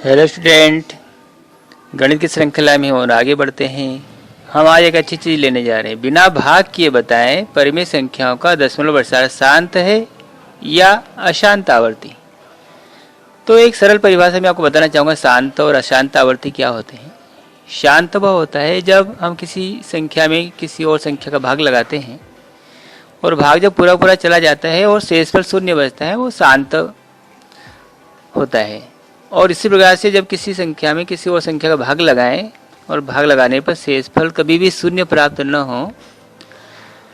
Hello student, गणित की श्रृंखला में और आगे बढ़ते हैं। हम आज एक अच्छी चीज़ लेने जा रहे हैं। बिना भाग किए बताएं परिमेय संख्याओं का दशमलव प्रसार शांत है या अशांत आवर्ती। तो एक सरल परिभाषा में आपको बताना चाहूँगा, शांत और अशांत आवर्ती क्या होते हैं। शांत वह होता है जब हम किसी संख्या में किसी और संख्या का भाग लगाते हैं और भाग जब पूरा पूरा चला जाता है और शेषफल शून्य बचता है, वो शांत होता है। और इसी प्रकार से जब किसी संख्या में किसी और संख्या का भाग लगाएं और भाग लगाने पर शेषफल कभी भी शून्य प्राप्त न हो,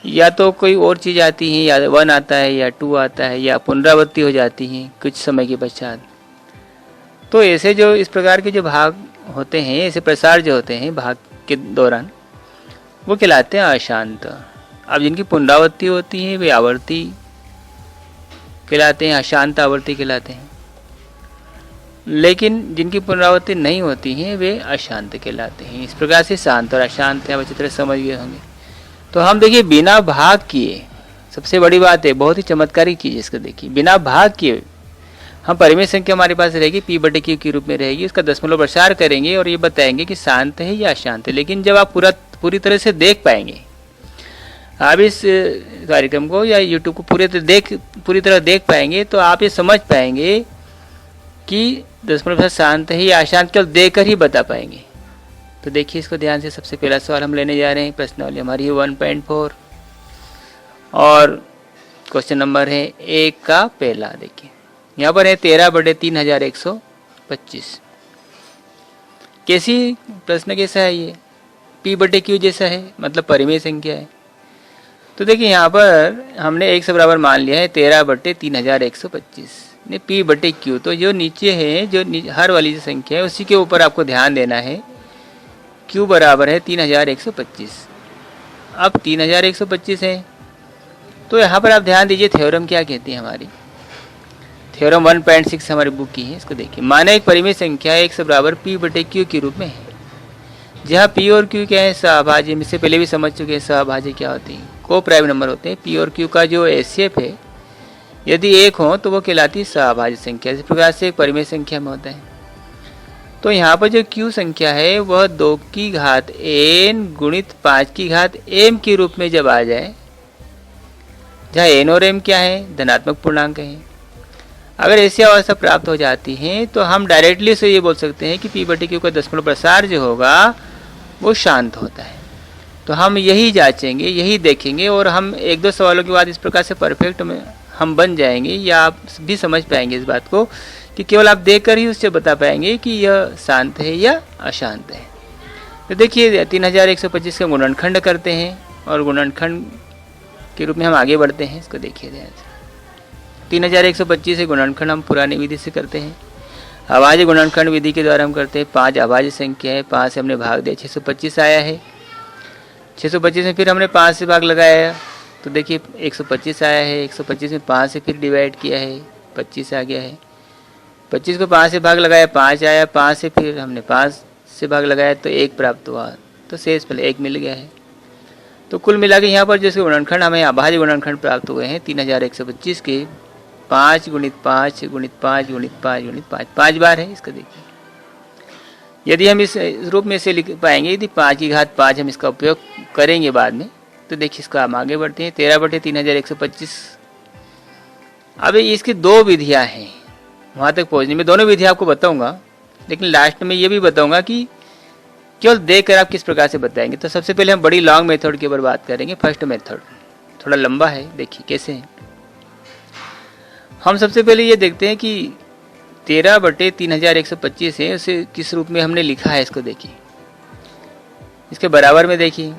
या तो कोई और चीज़ आती है, या 1 आता है या 2 आता है, या पुनरावृत्ति हो जाती है कुछ समय के पश्चात, तो ऐसे जो इस प्रकार के जो भाग होते हैं, ऐसे प्रसार जो होते हैं भाग के दौरान, वो कहलाते हैं अशांत। अब जिनकी पुनरावृत्ति होती है वे आवर्ती कहलाते हैं, अशांत आवर्ती कहलाते हैं। लेकिन जिनकी पुनरावृत्ति नहीं होती है वे अशांत कहलाते हैं। इस प्रकार से शांत और अशांत आप अच्छी तरह समझ गए होंगे। तो हम देखिए, बिना भाग किए, सबसे बड़ी बात है, बहुत ही चमत्कारिक चीज़ इसको देखिए, बिना भाग किए हम परिमेय संख्या हमारे पास रहेगी P/Q के रूप में रहेगी, उसका दशमलव प्रसार करेंगे और ये बताएंगे कि शांत है या अशांत है। लेकिन जब आप पूरी तरह से देख पाएंगे, आप इस कार्यक्रम को या यूट्यूब को पूरी तरह देख पाएंगे, तो आप ये समझ पाएंगे कि दशमलव प्रसार शांत है या अशांत, केवल देखकर ही बता पाएंगे। तो देखिए इसको ध्यान से। सबसे पहला सवाल हम लेने जा रहे हैं, प्रश्नावली हमारी है 1.4 और क्वेश्चन नंबर है 1 का पहला। देखिए यहाँ पर है 13/3125। कैसी प्रश्न कैसा है ये? P/Q जैसा है, मतलब परिमेय संख्या है। तो देखिए यहाँ पर हमने 1 से बराबर मान लिया है 13/3125 ने P/Q। तो जो नीचे है, जो हर वाली जो संख्या है, उसी के ऊपर आपको ध्यान देना है। Q बराबर है 3125। अब 3125 है, तो यहाँ पर आप ध्यान दीजिए थ्योरम क्या कहती है हमारी। थ्योरम 1.6 हमारी बुक की है, इसको देखिए। माना एक परिमेय संख्या 1 से बराबर P/Q के रूप में है, जहाँ P और Q क्या है? सहभाज्य। इससे पहले भी समझ चुके हैं सहभाज्य क्या होती है, को प्राइम नंबर होते हैं। P और Q का जो एचसीएफ है, यदि 1 हो तो वो कहलाती है सहभाज्य संख्या। इस प्रकार से एक परिमेय संख्या में होता है। तो यहाँ पर जो Q संख्या है वह 2 की घात n गुणित 5 की घात m के रूप में जब आ जाए, जहाँ n और m क्या है? धनात्मक पूर्णांक है। अगर ऐसी अवस्था प्राप्त हो जाती है तो हम डायरेक्टली से ये बोल सकते हैं कि P/Q का दशमलव प्रसार जो होगा वो शांत होता है। तो हम यही जांचेंगे, यही देखेंगे, और हम 1-2 सवालों के बाद इस प्रकार से परफेक्ट में हम बन जाएंगे, या आप भी समझ पाएंगे इस बात को कि केवल आप देखकर ही उससे बता पाएंगे कि यह शांत है या अशांत है। तो देखिए 3125 का गुणनखंड करते हैं और गुणनखंड के रूप में हम आगे बढ़ते हैं। इसको देखिए ध्यान से। 3125 से गुणनखंड हम पुरानी विधि से करते हैं, अभाज्य गुणनखंड विधि के द्वारा हम करते हैं। 5 अभाज्य संख्या है, 5 से हमने भाग दिया, 625 आया है। 625 में फिर हमने 5 से भाग लगाया, तो देखिए 125 आया है। 125 में 5 से फिर डिवाइड किया है, 25 आ गया है। 25 को 5 से भाग लगाया, 5 आया। 5 से फिर हमने 5 से भाग लगाया तो 1 प्राप्त हुआ, तो शेष पहले 1 मिल गया है। तो कुल मिला के यहाँ पर जिसके गुणनखंड हमें अभाज्य गुणनखंड प्राप्त हुए हैं 3125 के 5 गुणित 5 गुणित 5 गुणित 5 गुणित 5, 5 बार है। इसका देखिए, यदि हम इस रूप में से लिख पाएंगे, यदि 5 की घात 5 हम इसका उपयोग करेंगे बाद में, तो देखिए इसका हम आगे बढ़ते हैं। 13/3125। अब इसकी 2 विधियां हैं वहाँ तक पहुँचने में। दोनों विधियां आपको बताऊंगा, लेकिन लास्ट में ये भी बताऊंगा कि केवल देख कर आप किस प्रकार से बताएंगे। तो सबसे पहले हम बड़ी लॉन्ग मेथड के ऊपर बात करेंगे। फर्स्ट मेथड थोड़ा लंबा है, देखिए कैसे है। हम सबसे पहले ये देखते हैं कि 13/3125 है, उसे किस रूप में हमने लिखा है। इसको देखिए, इसके बराबर में देखिए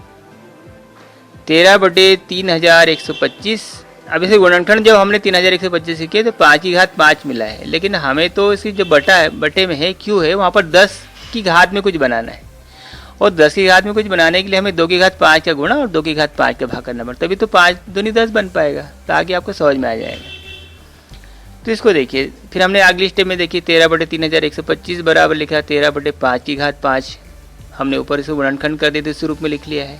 13/3125। अब इसे गुणनखंड जब हमने 3125 किया तो 5 की घात 5 मिला है, लेकिन हमें तो इसकी जो बटे में है Q है, वहाँ पर 10 की घात में कुछ बनाना है, और 10 की घात में कुछ बनाने के लिए हमें 2 की घात 5 का गुणा और 2 की घात 5 का भाग करना पड़ता, तभी तो 5 दूनी 10 बन पाएगा, ताकि आपको समझ में आ जाएगा। तो इसको देखिए, फिर हमने अगली स्टेप में देखिए 13/3125 बराबर लिखा 13/5 की घात 5, हमने ऊपर इसको गुणनखंड कर दिया तो इस रूप में लिख लिया है,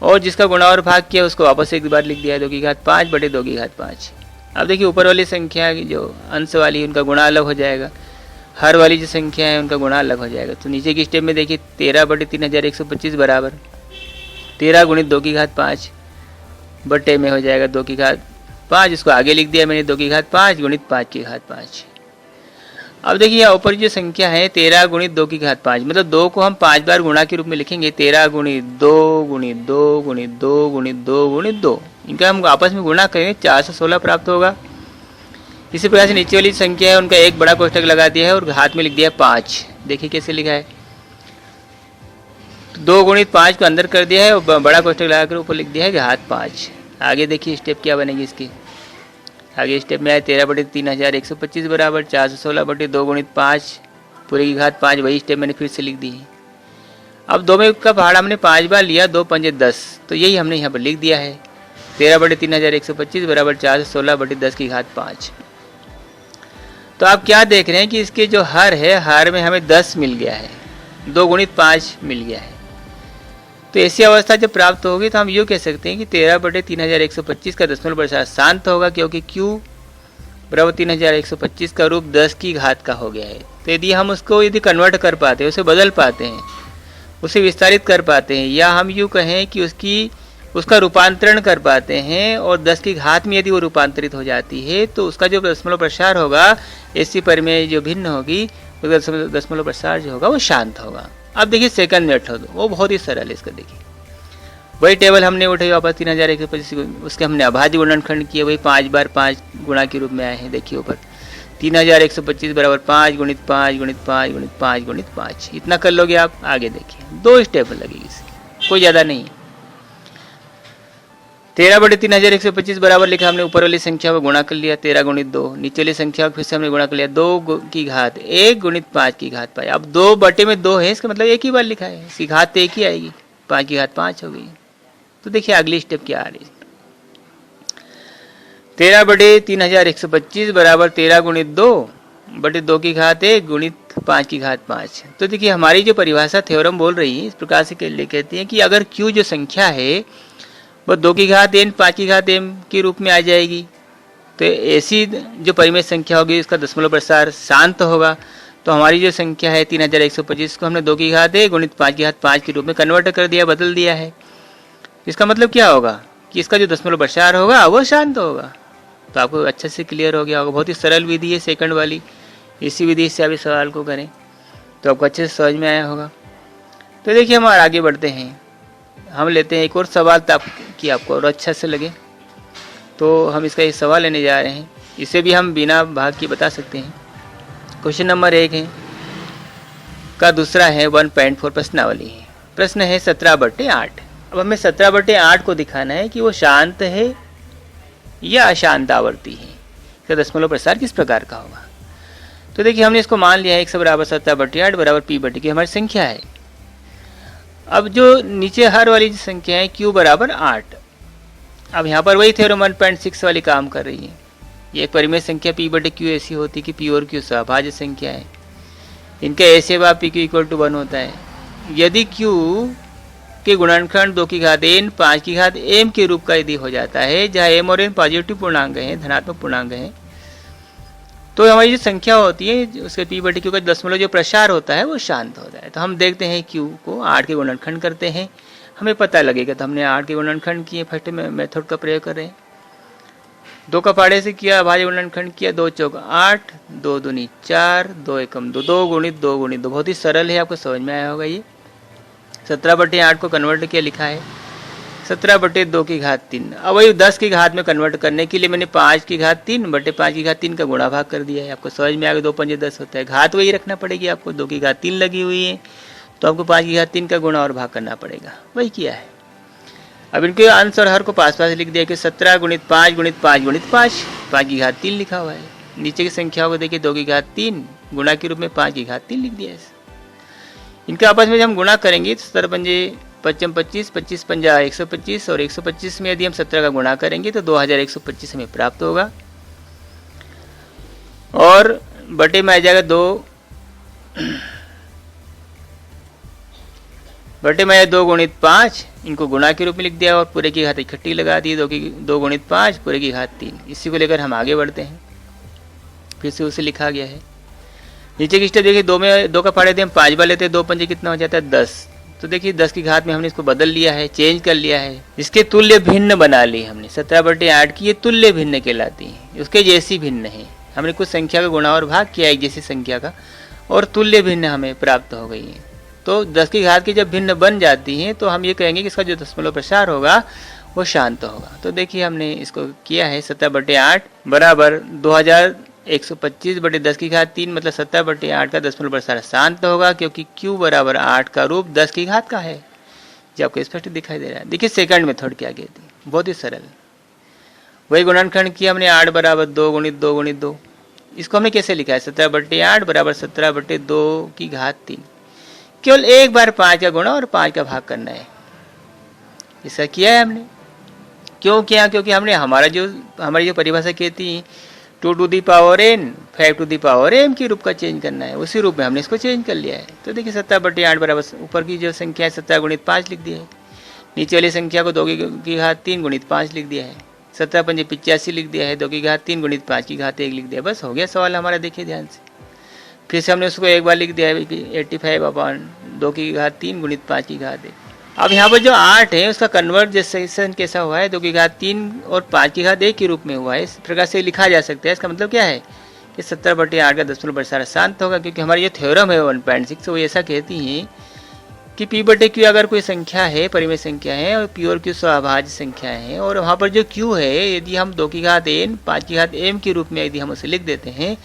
और जिसका गुणा और भाग किया उसको वापस एक बार लिख दिया है 2 की घात 5 बटे 2 की घात 5। अब देखिए ऊपर वाली संख्या जो अंश वाली उनका गुणा अलग हो जाएगा, हर वाली जो संख्या है उनका गुणा अलग हो जाएगा। तो नीचे की स्टेप में देखिए 13/3125 बराबर 13 गुणित 2 की घात 5 बटे में हो जाएगा 2 की घात 5। इसको आगे लिख दिया मैंने 2 की घात 5 गुणित 5 की घात 5। अब देखिए यहाँ ऊपर जो संख्या है 13 गुणित 2 की घात 5, मतलब 2 को हम 5 बार गुणा के रूप में लिखेंगे। 13 गुणित 2 गुणित 2 गुणित 2 गुणित 2 गुणित 2, इनका हम आपस में गुणा करेंगे 416 प्राप्त होगा। इसी प्रकार से नीचे वाली संख्या है उनका एक बड़ा कोष्ठक लगा दिया है और हाथ में लिख दिया 5। देखिए कैसे लिखा है, 2 गुणित 5 को अंदर कर दिया है और बड़ा कोष्ठक लगाकर ऊपर लिख दिया है घात 5। आगे देखिए स्टेप क्या बनेगी इसकी। आगे स्टेप में आए 13/3125 बराबर 416/2 गुणित 5 पूरे की घात 5। वही स्टेप मैंने फिर से लिख दी है। अब 2 में का पहाड़ा हमने 5 बार लिया, 2 पंजे 10, तो यही हमने यहाँ पर लिख दिया है 13/3125 बराबर 416/10 की घात 5। तो आप क्या देख रहे हैं कि इसके जो हर है, हर में हमें 10 मिल गया है, 2 गुणित 5 मिल गया है। तो ऐसी अवस्था जब प्राप्त होगी तो हम यूँ कह सकते हैं कि 13/3125 का दशमलव प्रसार शांत होगा, क्योंकि Q बराबर 3125 का रूप 10 की घात का हो गया है। तो यदि हम उसको कन्वर्ट कर पाते हैं, उसे बदल पाते हैं, उसे विस्तारित कर पाते हैं, या हम यूँ कहें कि उसका रूपांतरण कर पाते हैं और 10 की घात में यदि वो रूपांतरित हो जाती है तो उसका जो दशमलव प्रसार होगा, ऐसी परिमेय जो भिन्न होगी, उसका दशमलव प्रसार जो होगा वो शांत होगा। अब देखिए सेकंड मेथड, वो बहुत ही सरल है। इसका देखिए वही टेबल हमने उठाई वापस 3125, उसके हमने अभाज्य गुणनखंड किए, वही 5 बार 5 गुणा के रूप में आए हैं। देखिए ऊपर 3125 बराबर 5 गुणित 5 गुणित 5 गुणित 5 गुणित 5, इतना कर लोगे आप। आगे देखिए 2 स्टेप लगेगी इसकी, कोई ज़्यादा नहीं। 13/3125 बराबर लिखा हमने, ऊपर वाली संख्या को गुणा कर लिया 13 गुणित 2, नीचे वाली संख्या को फिर से हमने गुणा कर लिया 2 की घात 1 गुणित 5 की घात 5। अब 2 बटे में 2 है, इसका मतलब एक ही बार लिखा है, इसकी घात तो एक ही आएगी, 5 की घात 5 हो गई। तो देखिए अगली स्टेप क्या आ रही है, 13/3125 बराबर 13 गुणित 2 बटे 2 की घात 1 गुणित 5 की घात 5। तो देखिए हमारी जो परिभाषा थ्योरम बोल रही है इस प्रकार से कहती है कि अगर Q जो संख्या है वो 2 की घात n 5 की घात m के रूप में आ जाएगी, तो ऐसी जो परिमेय संख्या होगी इसका दशमलव प्रसार शांत होगा। तो हमारी जो संख्या है 3125 को हमने 2 की घात 1 गुणित 5 की घात 5 के रूप में कन्वर्ट कर दिया, बदल दिया है। इसका मतलब क्या होगा कि इसका जो दशमलव प्रसार होगा वो शांत होगा। तो आपको अच्छे से क्लियर हो गया होगा। बहुत ही सरल विधि है सेकंड वाली, इसी विधि से आप इस सवाल को करें तो आपको अच्छे से समझ में आया होगा। तो देखिए हम आगे बढ़ते हैं, हम लेते हैं एक और सवाल ताकि आपको और अच्छा से लगे। तो हम इसका एक सवाल लेने जा रहे हैं, इसे भी हम बिना भाग के बता सकते हैं। क्वेश्चन नंबर 1 है का दूसरा है 1.4 प्रश्नावली है। प्रश्न है 17/8। अब हमें 17/8 को दिखाना है कि वो शांत है या अशांत आवर्ती है, इसका दशमलव प्रसार किस प्रकार का होगा। तो देखिए हमने इसको मान लिया है 1 बराबर 17/8 बराबर p/q हमारी संख्या है। अब जो नीचे हर वाली जो संख्या है Q बराबर 8, अब यहाँ पर वही थ्योरम 1.6 वाली काम कर रही है। ये एक परिमेय संख्या p/q ऐसी होती है कि p और q सहभाज्य संख्या है, इनका ऐसे भाव pq = 1 होता है। यदि q के गुणनखंड 2 की घात n 5 की घात m के रूप का यदि हो जाता है, जहाँ m और n पॉजिटिव पूर्णांक हैं, धनात्मक पूर्णांक हैं, तो हमारी जो संख्या होती है उसके p/q का दशमलव जो प्रसार होता है वो शांत होता है। तो हम देखते हैं q को 8 के गुणनखंड करते हैं, हमें पता लगेगा। तो हमने 8 के गुणनखंड किए, फर्स्ट मेथड का प्रयोग कर रहे हैं। 2 का पाड़े से किया, अभाज्य गुणनखंड किया, 2 चौक 8, 2 दूनी 4, 2 एकम 2, 2 गुणित 2 गुणित 2। बहुत ही सरल है, आपको समझ में आया होगा। ये 17/8 को कन्वर्ट किया, लिखा है 17/2 की घात 3। अब वही 10 की घात में कन्वर्ट करने के लिए मैंने 5 की घात 3 बटे 5 की घात 3 का गुणा भाग कर दिया है। आपको समझ में आ गया, 2 पंजे 10 होता है। घात वही रखना पड़ेगी आपको, 2 की घात 3 लगी हुई है तो आपको 5 की घात 3 का गुणा और भाग करना पड़ेगा, वही किया है। अब इनके अंश और हर को पास पास लिख दिया कि 17 गुणित 5 गुणित 5 गुणित 5, 5 की घात 3 लिखा हुआ है। नीचे की संख्याओं को देखिए 2 की घात 3 गुणा के रूप में 5 की घात 3 लिख दिया है। इनके आपस में जब हम गुणा करेंगे तो 17 पंजे 55 25, 25 पंजा 125 और 125 में यदि हम 17 का गुणा करेंगे तो 2125 हमें प्राप्त होगा। और बटे में आ जाएगा 2 बटे में 2 गुणित 5, इनको गुणा के रूप में लिख दिया और पूरे की घात इकट्ठी लगा दी, 2 गुणित 5 पूरे की घात 3। इसी को लेकर हम आगे बढ़ते हैं, फिर से उसे लिखा गया है नीचे की स्टेप देखिए, 2 में 2 का पहाड़े थे हम 5 बार लेते हैं, 2 पंजे कितना हो जाता है 10। तो देखिए 10 की घात में हमने इसको बदल लिया है, चेंज कर लिया है, इसके तुल्य भिन्न बना ली हमने। 17/8 की ये तुल्य भिन्न कहलाती है, उसके जैसी भिन्न है। हमने कुछ संख्या का गुणा और भाग किया एक जैसी संख्या का, और तुल्य भिन्न हमें प्राप्त हो गई है। तो 10 की घात की जब भिन्न बन जाती हैं तो हम ये कहेंगे कि इसका जो दशमलव प्रसार होगा वो शांत होगा। तो देखिए हमने इसको किया है 17/8 बराबर 2125/10 की घात 3, मतलब 17/8 का दशमलव प्रसार शांत होगा, क्योंकि q बराबर 8 का रूप 10 की घात का है, जो आपको स्पष्ट दिखाई दे रहा है। देखिए सेकंड मेथड क्या कहती है, बहुत ही सरल। वही गुणनखंड किया हमने 8 बराबर 2 गुणित 2 गुणित 2। इसको हमने कैसे लिखा है, 17/8 बराबर 17/2 की घात 3। केवल एक बार 5 का गुणा और 5 का भाग करना है, ऐसा किया है हमने। क्यों किया, क्योंकि हमने हमारी जो परिभाषा कहती है 2 to the power n 5 to the power m के रूप का चेंज करना है, उसी रूप में हमने इसको चेंज कर लिया है। तो देखिए 17/8 बराबर ऊपर की जो संख्या है 17 गुणित 5 लिख दिया है, नीचे वाली संख्या को 2 की घात 3 गुणित 5 लिख दिया है, 17 पंजे 85 लिख दिया है, 2 की घात 3 गुणित 5 की घात 1 लिख दिया। बस हो गया सवाल हमारा। देखिए ध्यान से, फिर से हमने उसको एक बार लिख दिया है 85/2 की घात 3 गुणित 5 की घात 1। अब यहाँ पर जो 8 है उसका कन्वर्जेशन कैसा हुआ है, 2 की घात 3 और 5 की घात 1 के रूप में हुआ है। इस प्रकार से लिखा जा सकता है। इसका मतलब क्या है कि 17/8 का दशमलव प्रसार शांत होगा, क्योंकि हमारी जो थ्योरम है 1.6 वो ऐसा कहती है कि p/q अगर कोई संख्या है, परिमेय संख्या है, और p और q स्वाभाज्य संख्या है, और वहाँ पर जो q है यदि हम 2 की घात n 5 की घात m के रूप में यदि हम उसे लिख देते हैं,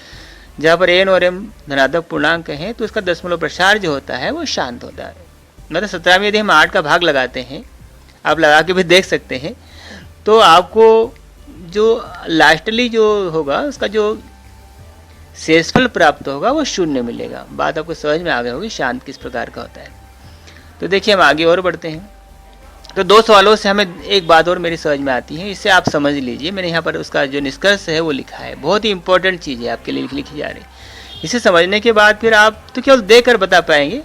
जहाँ पर n और m धनात्मक पूर्णांक हैं, तो उसका दशमलव प्रसार जो होता है वो शांत होता है। मतलब 17 में यदि हम 8 का भाग लगाते हैं, आप लगा के भी देख सकते हैं, तो आपको जो लास्टली जो होगा उसका जो शेषफल प्राप्त होगा वो 0 मिलेगा। बात आपको समझ में आ गई होगी शांत किस प्रकार का होता है। तो देखिए हम आगे और बढ़ते हैं। तो 2 सवालों से हमें एक बात और मेरी समझ में आती है, इससे आप समझ लीजिए। मैंने यहाँ पर उसका जो निष्कर्ष है वो लिखा है, बहुत ही इंपॉर्टेंट चीज़ है आपके लिए लिखी जा रही। इसे समझने के बाद फिर आप तो केवल देख कर बता पाएंगे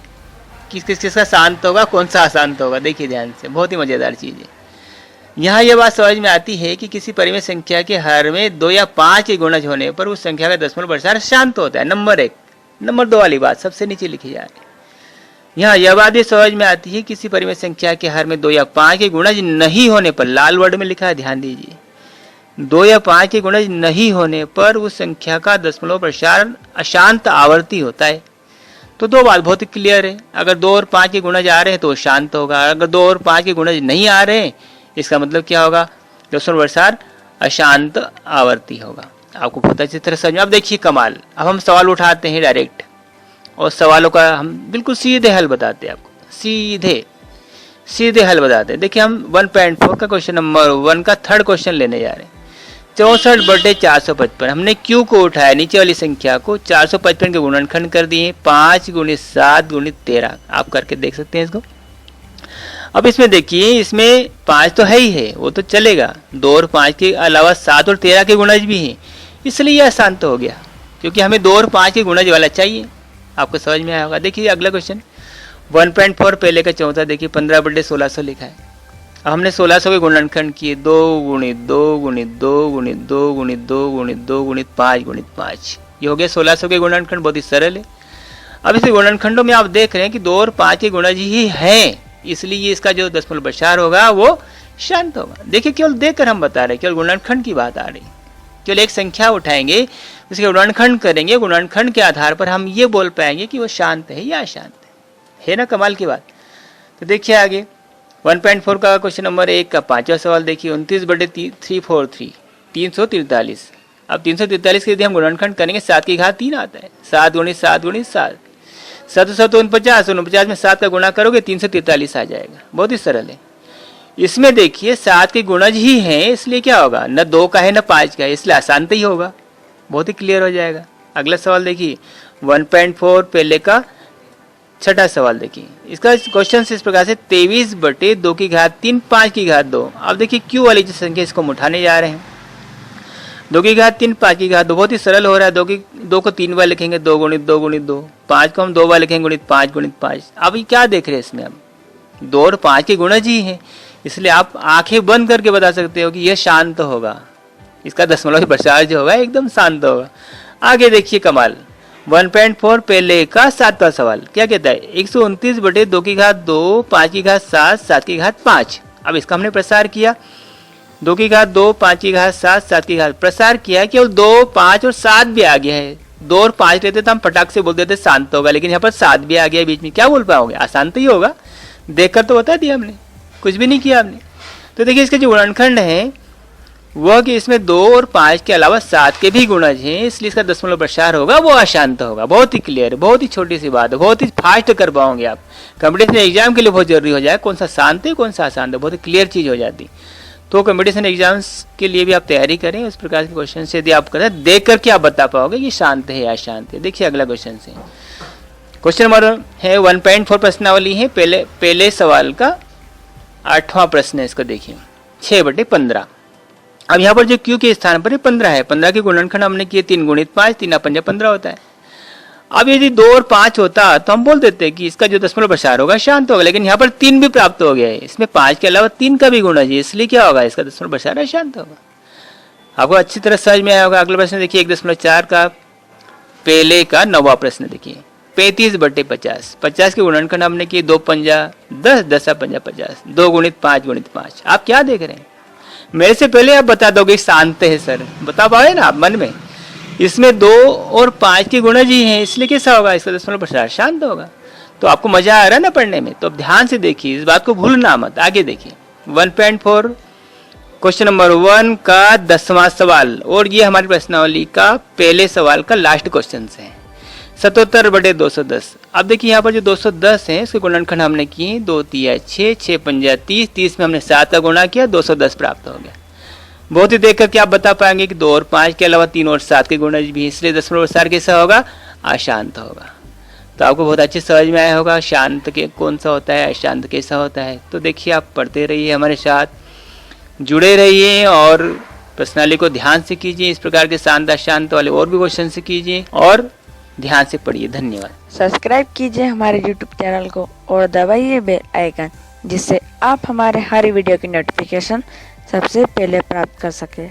कि किसका शांत होगा, कौन सा अशांत होगा। देखिए ध्यान से, बहुत ही मज़ेदार चीज़ है। यहाँ यह बात समझ में आती है कि किसी परिमेय संख्या के हर में 2 या 5 के गुणज होने पर उस संख्या का दशमलव प्रसार शांत होता है। नंबर 1। नंबर 2 वाली बात सबसे नीचे लिखी जा रही है। यहाँ यह बात भी समझ में आती है किसी परिमेय संख्या के हर में 2 या 5 के गुणज नहीं होने पर, लाल वर्ड में लिखा है ध्यान दीजिए, 2 या 5 के गुणज नहीं होने पर उस संख्या का दशमलव प्रसार अशांत आवर्ती होता है। तो 2 बात बहुत ही क्लियर है। अगर 2 और 5 के गुणज आ रहे हैं तो शांत होगा, अगर 2 और 5 के गुणज नहीं आ रहे हैं इसका मतलब क्या होगा, दशमलव प्रसार अशांत आवर्ती होगा। आपको बहुत अच्छी तरह समझ में। अब देखिए कमाल, अब हम सवाल उठाते हैं डायरेक्ट, और सवालों का हम बिल्कुल सीधे हल बताते हैं आपको, सीधे हल बताते हैं। देखिए हम 1.4 का क्वेश्चन नंबर 1 का थर्ड क्वेश्चन लेने जा रहे हैं। 64/455 हमने q को उठाया, नीचे वाली संख्या को 455 के गुणनखंड कर दिए, 5 गुणित 7 गुणित 13। आप करके देख सकते हैं इसको। अब इसमें देखिए, इसमें 5 तो है ही है, वो तो चलेगा, 2 और 5 के अलावा 7 और 13 के गुणज भी हैं, इसलिए यह शांत हो गया, क्योंकि हमें 2 और 5 के गुणज वाला चाहिए। आपको समझ में आया होगा। देखिए अगला क्वेश्चन 1.4 पहले का चौथा, देखिए 15/1600 लिखा है। अब हमने 1600 के गुणनखंड किए, 2 गुणित 2 गुणित 2 गुणित 2 गुणित 2 गुणित 2 गुणित 5 गुणित 5, ये हो गया 1600 के गुणनखंड। बहुत ही सरल है। अब इस गुणनखंडों में आप देख रहे हैं कि 2 और 5 के गुणज ही हैं, इसलिए इसका जो दशमलव प्रसार होगा वो शांत होगा। देखिए केवल देखकर हम बता रहे हैं, केवल गुणनखंड की बात आ रही। केवल एक संख्या उठाएंगे, उसके गुणनखंड करेंगे, गुणनखंड के आधार पर हम ये बोल पाएंगे कि वो शांत है या अशांत है ना। कमाल की बात। तो देखिए आगे 1.4 का क्वेश्चन नंबर 1 का 5वां सवाल देखिए, 29/343 343। अब 343 के यदि हम गुणनखंड करेंगे 7 की घात 3 आता है, 7 गुणित 7 गुणित 7, 7 7 49, 49 में 7 का गुणा करोगे 343 आ जाएगा। बहुत ही सरल है। इसमें देखिए 7 के गुणज ही हैं, इसलिए क्या होगा, न 2 का है न 5 का है, इसलिए अशांत ही होगा। बहुत ही क्लियर हो जाएगा। अगला सवाल देखिए 1.4 पहले का छठा सवाल देखिए, इसका क्वेश्चन इस प्रकार से 23/2 की घात 3 5 की घात 2। अब देखिए क्यू वाली जो संख्या इसको हम उठाने जा रहे हैं, 2 की घात 3 5 की घात 2। बहुत ही सरल हो रहा है। 2 को 3 बार लिखेंगे, 2 गुणित 2 गुणित 2। 5 को हम 2 बार लिखेंगे, गुणित 5 गुणित 5। अब ये क्या देख रहे हैं इसमें, हम 2 और 5 के गुणज ही हैं, इसलिए आप आंखें बंद करके बता सकते हो कि यह शांत होगा, इसका दशमलव प्रसार जो होगा एकदम शांत होगा। आगे देखिए कमाल 1.4 पहले का 7वां सवाल क्या कहता है, 129 बटे 2 की घात 2, 5 की घात 7, 7 की घात 5। अब इसका हमने प्रसार किया, 2 की घात 2, 5 की घात 7, 7 की घात प्रसार किया, केवल 2, 5 और 7 भी आ गया है। 2 और 5 रहते तो हम फटाक से बोल देते शांत होगा, लेकिन यहाँ पर 7 भी आ गया बीच में, क्या बोल पाओगे, आसान तो ही होगा, देखकर तो बता दिया हमने, कुछ भी नहीं किया हमने। तो देखिए इसका जो गुणनखंड है वह कि इसमें 2 और 5 के अलावा 7 के भी गुणज हैं, इसलिए इसका दशमलव प्रसार होगा वो अशांत होगा। बहुत ही क्लियर, बहुत ही छोटी सी बात है, बहुत ही फास्ट कर पाओगे आप। कंपटीशन एग्जाम के लिए बहुत जरूरी हो जाए कौन सा शांत है कौन सा अशांत है, बहुत ही क्लियर चीज हो जाती। तो कंपटीशन एग्जाम्स के लिए भी आप तैयारी करें, उस प्रकार के क्वेश्चन से यदि आप करें देख करके आप बता पाओगे कि शांत है या अशांत है। देखिए अगला क्वेश्चन से, क्वेश्चन नंबर है 1.4 प्रश्नावली है, पहले सवाल का 8वां प्रश्न है। इसको देखिए 6/15। अब यहाँ पर जो क्यू के स्थान पर 15 है, 15 के गुणनखंड हमने किए 3 गुणित 5, 3 5 15 होता है। अब यदि 2 और 5 होता तो हम बोल देते कि इसका जो दशमलव प्रसार होगा शांत होगा, लेकिन यहाँ पर 3 भी प्राप्त हो गया है, इसमें 5 के अलावा 3 का भी गुणज है, इसलिए क्या होगा, इसका दशमलव प्रसार अशांत होगा। आपको अच्छी तरह समझ में आया होगा। अगला प्रश्न देखिए 1.4 का पहले का 9वां प्रश्न देखिए, 35/50। 50 के गुणनखंड हमने किए 2 पंजा 10, 10 पंजा 50, 2 गुणित 5 गुणित 5। आप क्या देख रहे हैं, मेरे से पहले आप बता दोगे शांत है सर, बता पाओगे ना आप मन में, इसमें 2 और 5 के गुणज ही हैं, इसलिए कैसा होगा, इसका दशमलव प्रसार शांत होगा। तो आपको मजा आ रहा है ना पढ़ने में, तो अब ध्यान से देखिए, इस बात को भूलना मत। आगे देखिए 1.4 क्वेश्चन नंबर 1 का 10वां सवाल, और ये हमारी प्रश्नावली का पहले सवाल का लास्ट क्वेश्चन है, 77/210। अब देखिए यहाँ पर जो 210 है इसके गुणनखंड हमने किए 2 3 6, 6 पंजा 30, 30 में हमने 7 का गुणा किया, 210 प्राप्त हो गया। बहुत ही देख करके आप बता पाएंगे कि 2 और 5 के अलावा 3 और 7 के गुणज भी, इसलिए दशमलव प्रसार कैसा होगा, अशांत होगा। तो आपको बहुत अच्छे समझ में आया होगा शांत के कौन सा होता है, अशांत कैसा होता है। तो देखिए आप पढ़ते रहिए, हमारे साथ जुड़े रहिए और प्रश्नावली को ध्यान से कीजिए। इस प्रकार के शांत अशांत वाले और भी क्वेश्चन से कीजिए और ध्यान से पढ़िए। धन्यवाद। सब्सक्राइब कीजिए हमारे YouTube चैनल को और दबाइए बेल आइकन, जिससे आप हमारे हर वीडियो की नोटिफिकेशन सबसे पहले प्राप्त कर सके।